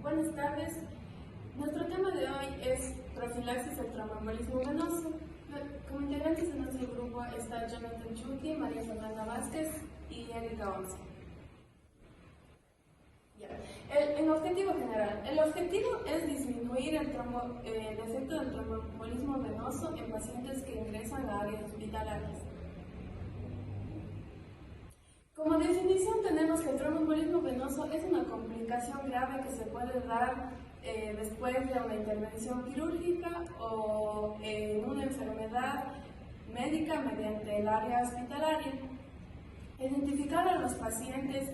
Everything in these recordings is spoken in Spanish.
Buenas tardes. Nuestro tema de hoy es profilaxis del tromboembolismo venoso. Como integrantes de nuestro grupo está Jonathan Chucky, María Fernanda Vázquez y Erika Once. El objetivo general. El objetivo es disminuir el efecto del tromboembolismo venoso en pacientes que ingresan a áreas hospitalarias. Como definición tenemos que el tromboembolismo venoso es una complicación grave que se puede dar después de una intervención quirúrgica o en una enfermedad médica mediante el área hospitalaria. Identificar a los pacientes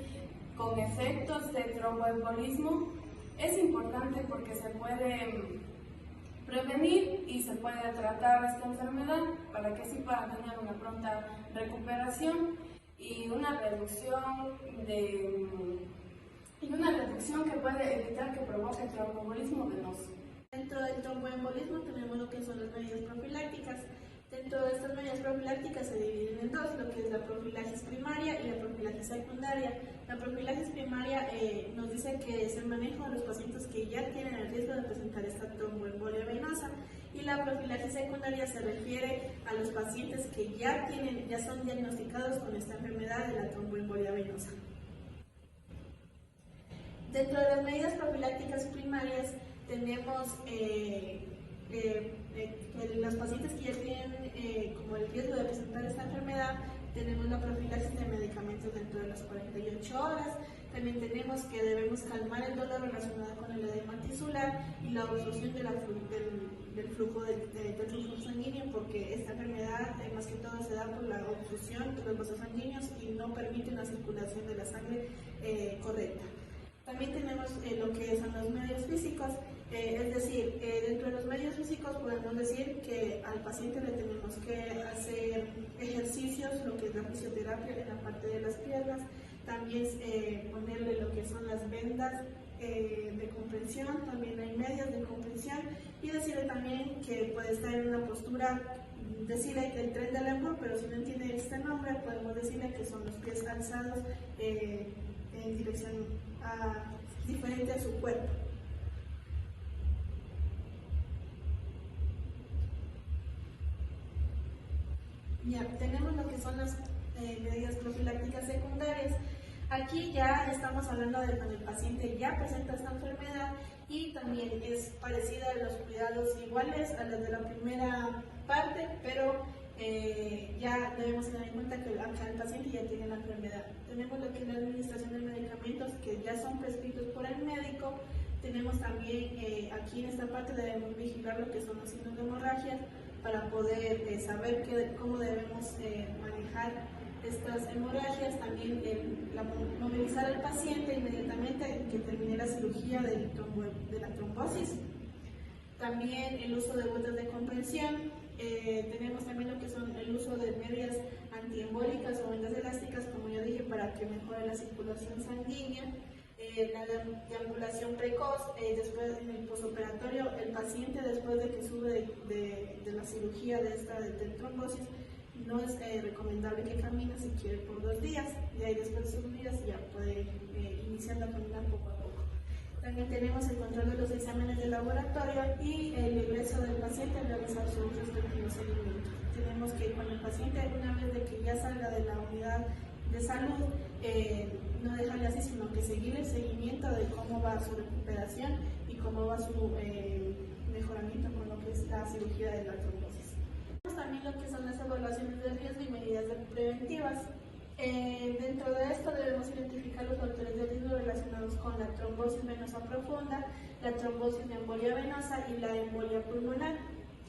con efectos de tromboembolismo es importante porque se puede prevenir y se puede tratar esta enfermedad para que así puedan tener una pronta recuperación y una reducción que puede evitar que provoque tromboembolismo venoso. Dentro del tromboembolismo tenemos lo que son las medidas profilácticas. Dentro de estas medidas profilácticas se dividen en dos, lo que es la profilaxis primaria y la profilaxis secundaria. La profilaxis primaria nos dice que es el manejo de los pacientes que ya tienen el riesgo de presentar esta tromboembolia venosa, y la profilaxis secundaria se refiere a los pacientes que ya son diagnosticados con esta enfermedad de la tromboembolia venosa. Dentro de las medidas profilácticas primarias tenemos los pacientes que ya tienen como el riesgo de presentar esta enfermedad. Tenemos la profilaxis de medicamentos dentro de las 48 horas. También tenemos que debemos calmar el dolor relacionado con el edema tisular y la obstrucción del flujo sanguíneo, porque esta enfermedad más que todo se da por la obstrucción de los vasos sanguíneos y no permite una circulación de la sangre correcta. También tenemos lo que son los medios físicos, es decir, dentro de los medios físicos podemos decir que al paciente le tenemos que hacer ejercicios, lo que es la fisioterapia en la parte de las piernas, también ponerle lo que son las vendas de comprensión, también hay medios de comprensión, y decirle también que puede estar en una postura, decirle el tren del lemur, pero si no entiende este nombre podemos decirle que son los pies alzados en dirección diferente a su cuerpo. Ya, tenemos lo que son las medidas profilácticas secundarias. Aquí ya estamos hablando de cuando el paciente ya presenta esta enfermedad y también es parecida a los cuidados iguales a los de la primera parte, pero ya debemos tener en cuenta que el paciente ya tiene la enfermedad. Tenemos lo que es la administración de medicamentos que ya son prescritos por el médico. Tenemos también aquí en esta parte debemos vigilar lo que son los signos de hemorragias para poder saber cómo debemos manejar estas hemorragias. También movilizar al paciente inmediatamente que termine la cirugía de la trombosis. También el uso de botas de comprensión. Tenemos también lo que son el uso de medias antiembólicas o vendas elásticas, como ya dije, para que mejore la circulación sanguínea. La deambulación precoz, después en el posoperatorio, el paciente después de que sube de la cirugía de trombosis, no es recomendable que camine si quiere por 2 días, y ahí después de esos días ya puede iniciar a caminar poco a poco. También tenemos el control de los exámenes de laboratorio y el ingreso del paciente a realizar su respectivo seguimiento. Tenemos que cuando el paciente, una vez de que ya salga de la unidad de salud, no dejarle así, sino que seguir el seguimiento de cómo va su recuperación y cómo va su mejoramiento con lo que es la cirugía de la trombosis. Tenemos también lo que son las evaluaciones de riesgo y medidas preventivas. Dentro de esto debemos identificar los factores de riesgo relacionados con la trombosis venosa profunda, la trombosis de embolia venosa y la embolia pulmonar.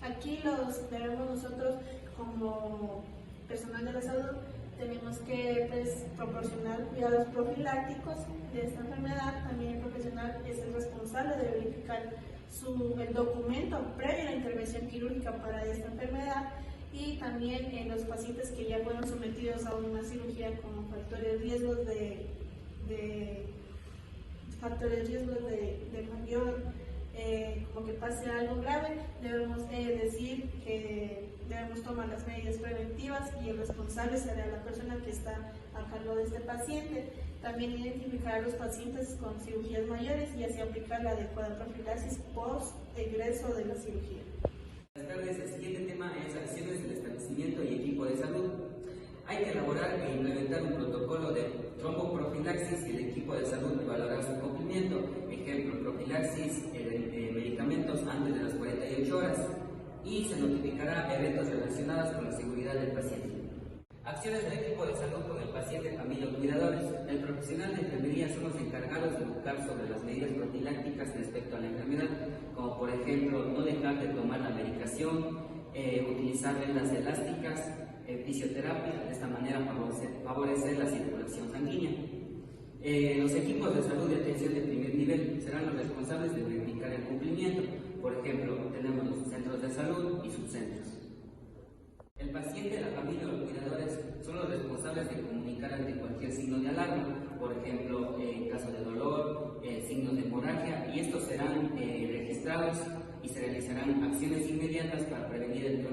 Aquí los debemos nosotros, como personal de la salud, tenemos que proporcionar cuidados profilácticos de esta enfermedad. También el profesional es el responsable de verificar el documento previo a la intervención quirúrgica para esta enfermedad, y también los pacientes que ya fueron sometidos a una cirugía con factores de riesgo de mayor, como que pase algo grave, debemos decir que debemos tomar las medidas preventivas y el responsable será la persona que está a cargo de este paciente. también identificar a los pacientes con cirugías mayores y así aplicar la adecuada profilaxis post egreso de la cirugía. Buenas tardes, el siguiente tema es acciones del establecimiento y equipo de salud. Hay que elaborar e implementar un protocolo de tromboprofilaxis y el equipo de salud evaluará su cumplimiento. Ejemplo, profilaxis de medicamentos antes de las 48 horas y se notificará eventos relacionados con la seguridad del paciente. Acciones del equipo de salud con el paciente, familia o cuidadores. El profesional de enfermería son los encargados de educar sobre las medidas profilácticas respecto a la enfermedad, como por ejemplo no dejar de tomar la medicación, utilizar vendas elásticas, fisioterapia, de esta manera favorecer la circulación sanguínea. Los equipos de salud y atención de primer nivel serán los responsables de verificar el cumplimiento. Por ejemplo, tenemos los centros de salud y subcentros. El paciente, la familia o los cuidadores son los responsables de comunicar ante cualquier signo de alarma, por ejemplo, en caso de dolor, signos de hemorragia, y estos serán registrados y se realizarán acciones inmediatas para prevenir el